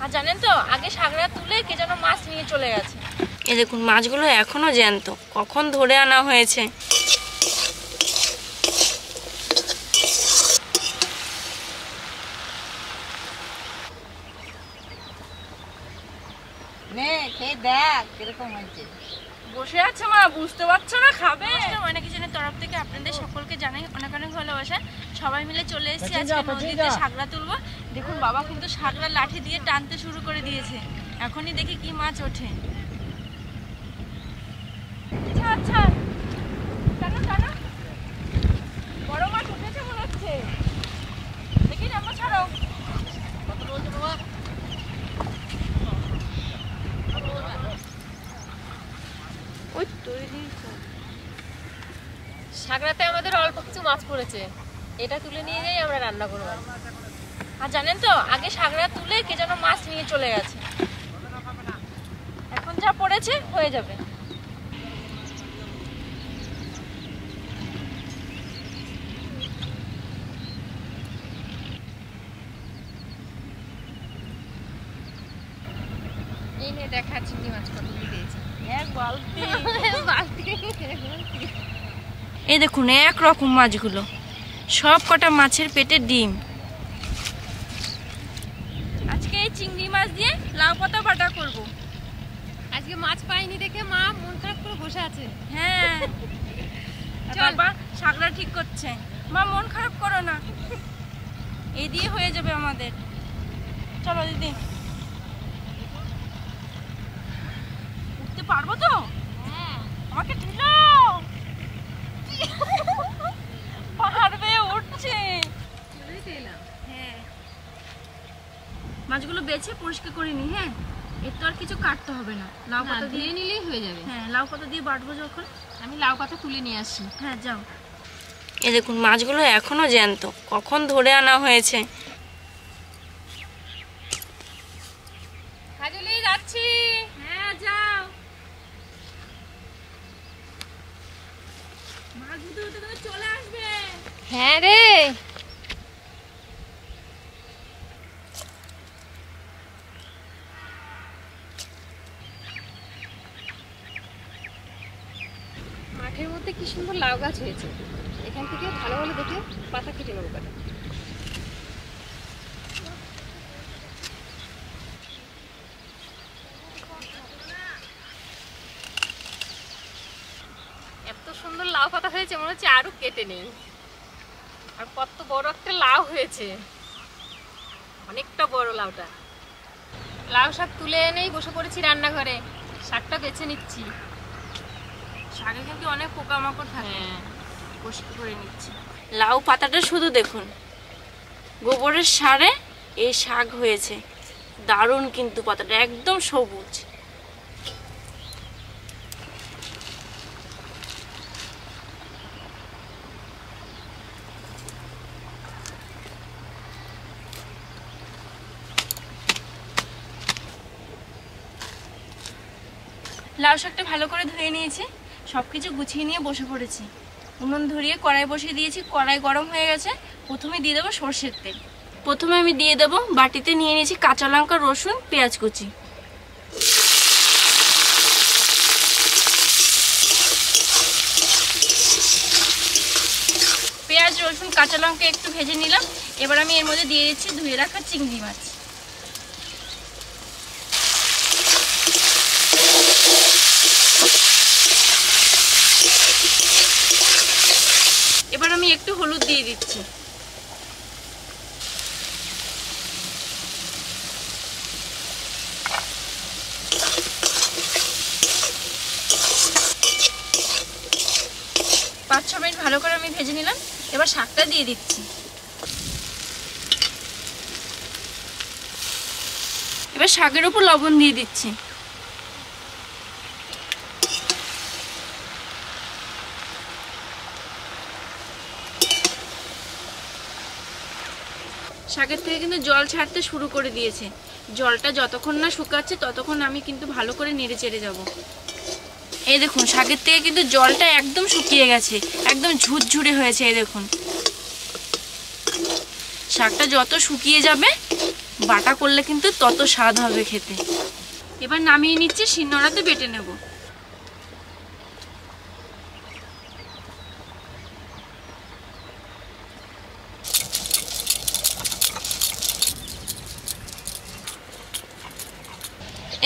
আর জানেন তো আগে সাগরা তুলে কে যেন মাছ নিয়ে চলে গেছে। এই দেখুন মাছগুলো এখনো জ্যান্ত, কখন ধরে আনা হয়েছে। বসে আছে মা, বুঝতে পারছো না খাবে। অনেক কিছুর তরফ থেকে আপনাদের সকলকে জানাই অনেক অনেক ভালোবাসা। সবাই মিলে চলে এসেছি আজকে নদীতে সাগরা তুলবো। দেখুন বাবা কিন্তু সাগরা লাঠি দিয়ে টানতে শুরু করে দিয়েছে। এখনই দেখি কি মাছ ওঠে। আচ্ছা টানো টানো, বড় মাছ উঠেছে মনে হচ্ছে। দেখি আমরা ছাড়াও। কত বলছো বাবা? সাগরাতে আমাদের অল্প কিছু মাছ পড়েছে, এটা তুলে নিয়ে যাই আমরা রান্না করব। আর জানেন তো আগে সাগরা তুলে কে যেন মাছ নিয়ে চলে গেছে। এখন যা পড়েছে হয়ে যাবে। এই নে দেখা চিংড়ি মাছ কতগুলো পেয়েছি। এক বালতি এই দেখুন এক রকম মাছগুলো, সব কটা মাছের পেটে ডিম। আজকে এই চিংড়ি মাছ দিয়ে লাউ পাতা বাটা করব। আজকে মাছ পাইনি দেখে মা মন খারাপ করে বসে আছে। হ্যাঁ বাবা সাগরা ঠিক করছে। মা মন খারাপ করো না, এই দিয়ে হয়ে যাবে আমাদের। চলো দিদি, উঠতে পারবো তো? আমাকে ঠেলো। পাহাড় বেয়ে উঠছে। হ্যাঁ মাছগুলো বেছে পরিষ্কার করে নি। হ্যাঁ এর তো আর কিছু কাটতে হবে না, লাউ পাতা দিয়ে নিলেই হয়ে যাবে। হ্যাঁ লাউ পাতা দিয়ে বাটবো যখন। আমি লাউ পাতা তুলে নিয়ে আসি। হ্যাঁ যাও। এই দেখুন মাছগুলো এখনো জ্যান্ত, কখন ধরে আনা হয়েছে। কাজলি যাচ্ছি। হ্যাঁ যাও। মাছ ধুতে ধুতে তুমি চলে আসবে। হ্যাঁ রে, মাঠের মধ্যে কি সুন্দর লাউ গাছ হয়েছে। এখান থেকে ভালো ভালো দেখে পাতা কেটে নেবো। এত সুন্দর লাউ পাতা হয়েছে, মনে হচ্ছে আরো কেটে নেই। আর কত বড় একটা লাউ হয়েছে, অনেকটা বড় লাউটা। লাউ শাক তুলে এনেই বসে পড়েছি রান্নাঘরে, শাকটা বেছে নিচ্ছি। শাকে কিন্তু অনেক পোকামাকড় থাকে। হ্যাঁ পরিষ্কার করে নিচ্ছি। লাউ পাতাটা শুধু দেখুন, গোবরের সারে এই শাক হয়েছে। দারুণ কিন্তু পাতাটা একদম সবুজ। লাউ শাকটা ভালো করে ধুয়ে নিয়েছি, সবকিছু গুছিয়ে নিয়ে বসে পড়েছি। উনুন ধরিয়ে কড়াই বসিয়ে দিয়েছি, কড়াই গরম হয়ে গেছে। প্রথমে দিয়ে দেবো সর্ষের তেল। প্রথমে আমি দিয়ে দেবো, বাটিতে নিয়ে নিয়েছি কাঁচা লঙ্কা, রসুন, পেঁয়াজ কুচি। পেঁয়াজ রসুন কাঁচা লঙ্কা একটু ভেজে নিলাম। এবার আমি এর মধ্যে দিয়ে দিচ্ছি ধুয়ে রাখা চিংড়ি মাছ। এবার আমি একটু হলুদ দিয়ে দিচ্ছি। পাঁচ ছ মিনিট ভালো করে আমি ভেজে নিলাম। এবার শাকটা দিয়ে দিচ্ছি। এবার শাকের উপর লবণ দিয়ে দিচ্ছি। শাকের থেকে কিন্তু জল ছাড়তে শুরু করে দিয়েছে। জলটা যতক্ষণ না শুকাচ্ছে ততক্ষণ আমি কিন্তু ভালো করে নেড়ে চেড়ে যাব। এই দেখুন শাকের থেকে কিন্তু জলটা একদম শুকিয়ে গেছে, একদম ঝুরঝুরে হয়েছে। এই দেখুন শাকটা যত শুকিয়ে যাবে বাটা করলে কিন্তু তত স্বাদ হবে খেতে। এবার নামিয়ে নিচ্ছি, শিলনোড়াতে বেটে নেব।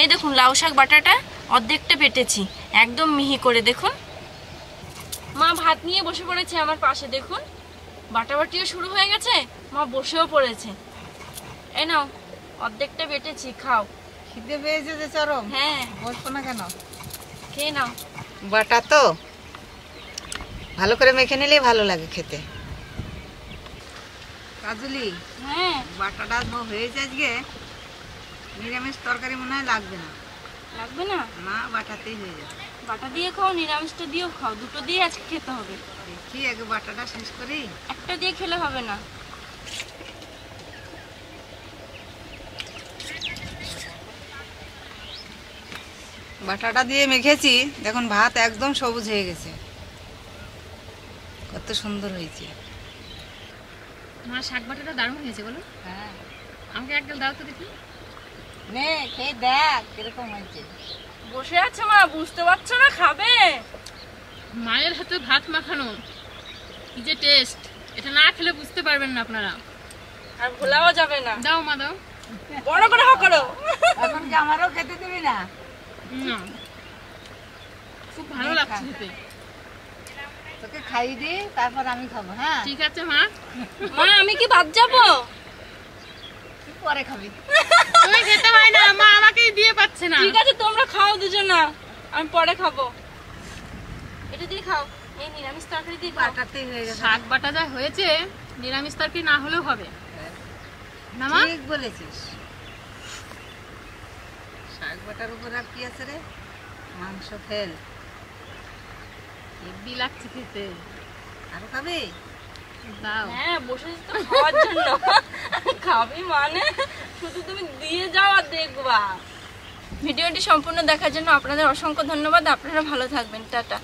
এই দেখুন লাউ শাক বাটাটা অর্ধেকটা বেটেছি, একদম মিহি করে। দেখুন মা ভাত নিয়ে বসে পড়েছে আমার পাশে। দেখুন বাটাবাটিও শুরু হয়ে গেছে, মা বসেও পড়েছে। এই নাও অর্ধেকটা বেটেছি, খাও। খিদে পেয়েছে যে চরম। হ্যাঁ বসবো না কেন, খেয়ে নাও। বাটা তো ভালো করে মেখে নিলেই ভালো লাগে খেতে। কাজলি, হ্যাঁ বাটাটা হয়েছে আজকে, নিরামিষ তরকারি মনে হয় লাগবে না। লাগবে না? না, বাটাতেই হয়ে যাবে। বাটা দিয়ে খাও, নিরামিষটা দিয়েও খাও, দুটো দিয়ে আজকে খেতে হবে। দেখি আগে বাটাটা শেষ করি। একটা দিয়ে খেলে হবে না। বাটাটা দিয়ে মেখেছি, দেখুন ভাত একদম সবুজ হয়ে গেছে, কত সুন্দর হয়েছে। মা শাক বাটাটা দারুণ হয়েছে বলো। হ্যাঁ, আমাকে এক ডাল দাও তো দেখি। নে খেয়ে দেখ কিরকম হয়েছে। বসে আছে মা, বুঝতে পারছো না? খাবে? মায়ের হাতে ভাত মাখানো কি যে টেস্ট, এটা না খেলে বুঝতে পারবেন না আপনারা। আর ভোলাও যাবে না। দাও মা দাও। বড় করে হাঁ করো। এখন কি আমারও খেতে দিবি না? না, খুব ভালো লাগছে খেতে। তোকে খাইয়ে দি, তারপর আমি খাবো। হ্যাঁ ঠিক আছে মা। মা আমি কি বাদ যাবো? তুই পরে খাবি। তুমি খেতে হয় না, মা আমাকেই দিয়ে পাচ্ছে না। ঠিক আছে তোমরা খাও দুজনা, আমি পরে খাবো। এটা দিয়ে খাও, এই নিরামিষ তরকারি দিয়ে খাও। বাটাতেই হয়ে গেছে। শাক বাটা যা হয়েছে, নিরামিষ তরকারি না হলেও হবে না মা? ঠিক বলেছিস। শাক বাটার উপর আর কি আছে রে? মাংস ফেল। হেব্বি লাগছে খেতে। আরো খাবি? দাও। হ্যাঁ বসেছি তো খাওয়ার জন্য। খাবি মানে শুধু তুমি দিয়ে যাও আর দেখবা। ভিডিওটি সম্পূর্ণ দেখার জন্য আপনাদের অসংখ্য ধন্যবাদ। আপনারা ভালো থাকবেন, টাটা।